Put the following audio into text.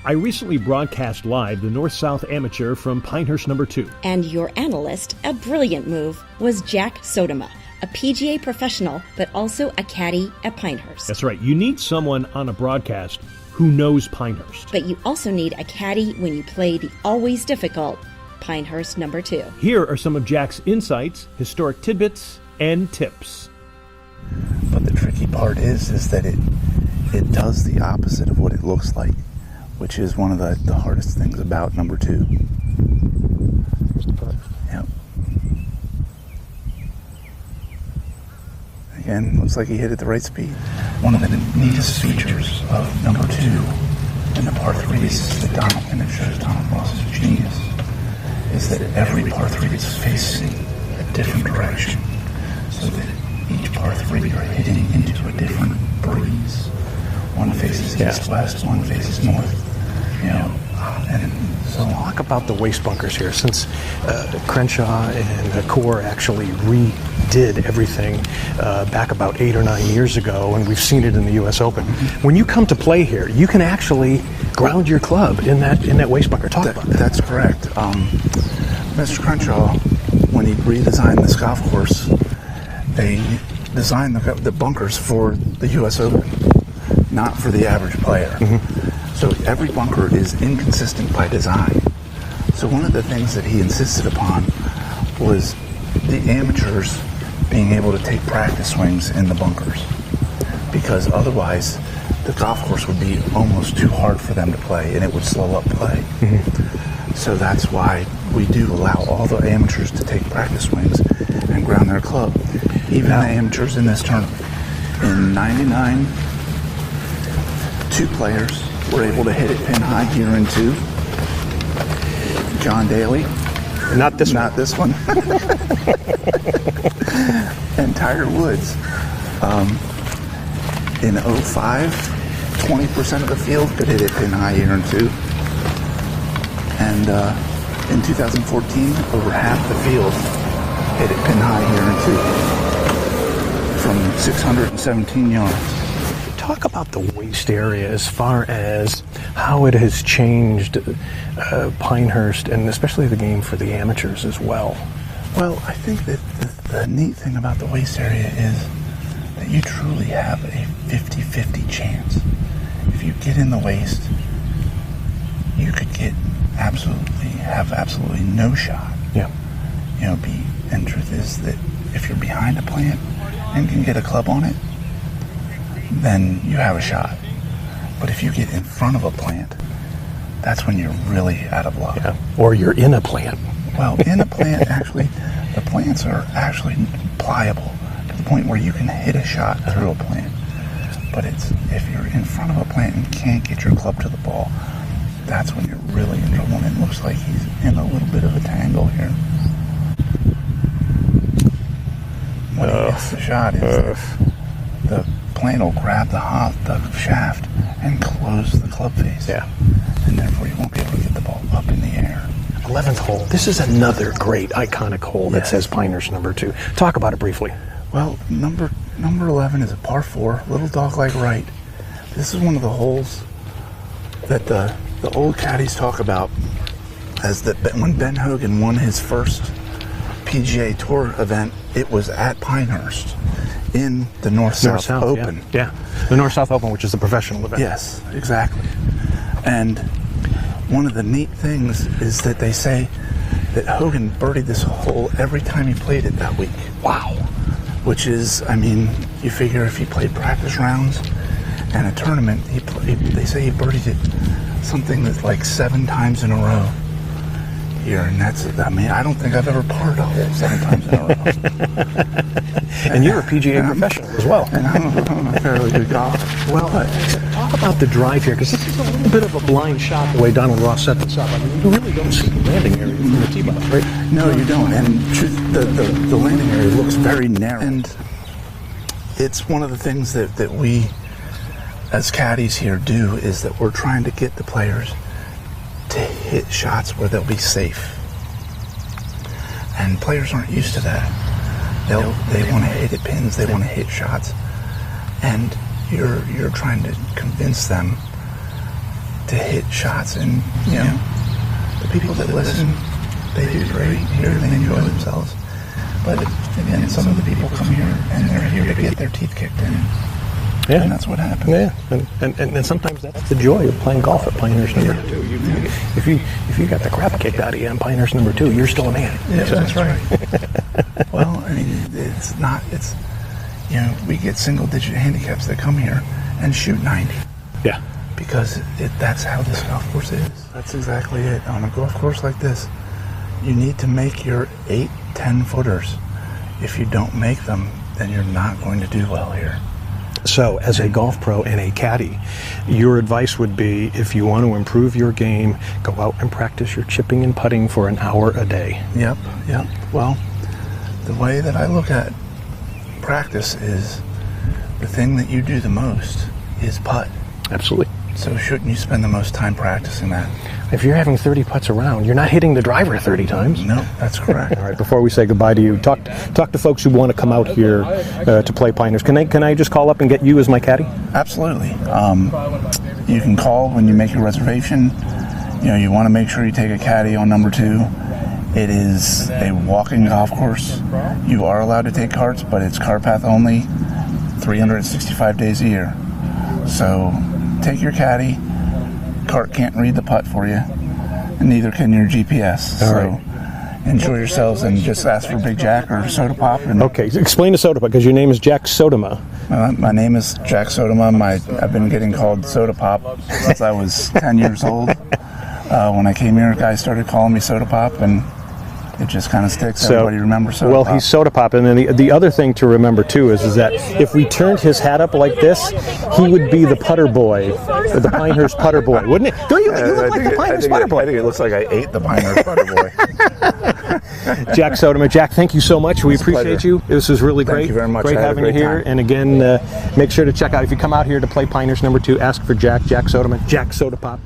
I recently broadcast live the North-South Amateur from Pinehurst No. 2. And your analyst, a brilliant move, was Jack Sodoma, a PGA professional, but also a caddy at Pinehurst. That's right. You need someone on a broadcast who knows Pinehurst. But you also need a caddy when you play the always difficult Pinehurst No. 2. Here are some of Jack's insights, historic tidbits, and tips. But the tricky part is that it does the opposite of what it looks like, which is one of the hardest things about No. 2. Yep. Again, looks like he hit at the right speed. One of the neatest features of No. 2 in the par 3s is that Donald, and it shows Donald Ross's genius, is that every par 3 is facing a different direction, so that each par 3 you're hitting into a different breeze. One faces east-west, one faces north. And so talk about the waste bunkers here, since Crenshaw and Core actually redid everything back about 8 or 9 years ago, and we've seen it in the U.S. Open. Mm-hmm. When you come to play here, you can actually ground your club in that waste bunker. Talk about that. That's correct. Mr. Crenshaw, when he redesigned this golf course, they designed the bunkers for the U.S. Open, not for the average player. Mm-hmm. So every bunker is inconsistent by design. So one of the things that he insisted upon was the amateurs being able to take practice swings in the bunkers, because otherwise the golf course would be almost too hard for them to play and it would slow up play. Mm-hmm. So that's why we do allow all the amateurs to take practice swings and ground their club. Even the amateurs in this tournament. In '99, 2 players were able to hit it pin high here in 2. John Daly. Not this one. And Tiger Woods. In '05, 20% of the field could hit it pin high here in 2. And in 2014, over half the field hit it pin high here in 2. From 617 yards. Talk about the waste area as far as how it has changed Pinehurst, and especially the game for the amateurs as well. Well, I think that the neat thing about the waste area is that you truly have a 50-50 chance. If you get in the waste, you could have absolutely no shot. Yeah. And truth is that if you're behind a plant and can get a club on it, then you have a shot. But if you get in front of a plant, that's when you're really out of luck. Yeah. Or you're in a plant. Well, in a plant, actually, the plants are actually pliable to the point where you can hit a shot through a plant. But if you're in front of a plant and can't get your club to the ball, that's when you're really in trouble. And it looks like he's in a little bit of a tangle here. What he hits the shot is the plant will grab the shaft and close the club face. Yeah. And therefore you won't be able to get the ball up in the air. 11th hole. This is another great iconic hole that says Pinehurst No. 2. Talk about it briefly. Well, number 11 is a par 4, little dog-leg right. This is one of the holes that the old caddies talk about as that when Ben Hogan won his first PGA Tour event, it was at Pinehurst in the North-South Open. Yeah. The North-South Open, which is the professional event. Yes, exactly. And one of the neat things is that they say that Hogan birdied this hole every time he played it that week. Wow. Which is, you figure if he played practice rounds and a tournament, they say he birdied it something that's like 7 times in a row here. And that's, I don't think I've ever parred a hole 7 times in a row. And you're a PGA professional as well. And I'm a fairly good golfer. Well, talk about the drive here, because this is a little bit of a blind shot the way Donald Ross set this up. You really don't see the landing area from the tee box, right? No, you don't. And the landing area looks very narrow. And it's one of the things that we, as caddies here, do is that we're trying to get the players to hit shots where they'll be safe. And players aren't used to that. They want to hit pins, they want to hit shots. And you're trying to convince them to hit shots. And, you know, the people that listen, they do great here, they enjoy themselves. But again, some of the people come here and they're here to get their teeth kicked in. Yeah. And that's what happens. Yeah, and sometimes that's the joy of playing golf at Pinehurst No. 2. If you got the crap kicked out of you on Pinehurst No. 2, you're still a man. Yeah, that's right. Well, I mean, it's, you know, we get single-digit handicaps that come here and shoot 90. Yeah. Because that's how this golf course is. That's exactly it. On a golf course like this, you need to make your 8, 10 footers. If you don't make them, then you're not going to do well here. So, as a golf pro and a caddy, your advice would be, if you want to improve your game, go out and practice your chipping and putting for an hour a day. Yep. Well, the way that I look at practice is the thing that you do the most is putt. Absolutely. So shouldn't you spend the most time practicing that? If you're having 30 putts around, you're not hitting the driver 30 times. No, that's correct. All right, before we say goodbye to you, talk to folks who want to come out here to play Pinehurst. Can I just call up and get you as my caddy? Absolutely. You can call when you make your reservation. You know, you want to make sure you take a caddy on number 2. It is a walking golf course. You are allowed to take carts, but it's cart path only, 365 days a year. So take your caddy. Cart can't read the putt for you, and neither can your GPS. All right. Enjoy yourselves and just ask for Big Jack or Soda Pop. And Okay, explain the Soda Pop, because your name is Jack Sodoma. my name is Jack Sodoma. I've been getting called Soda Pop since I was 10 years old. When I came here, guys started calling me Soda Pop, and it just kind of sticks. Everybody remembers Soda Pop. Well, he's Soda Pop, and then the other thing to remember too is that if we turned his hat up like this, he would be the putter boy, or the Pinehurst putter boy, wouldn't it? Don't you look like the Pinehurst putter boy? I think it looks like I ate the Pinehurst putter boy. Jack Sodoma. Jack, thank you so much. We appreciate you. This was really great. Thank you very much. Great having you here. And again, make sure to check out, if you come out here to play Pinehurst No. 2, ask for Jack Sodoma, Jack Soda Pop.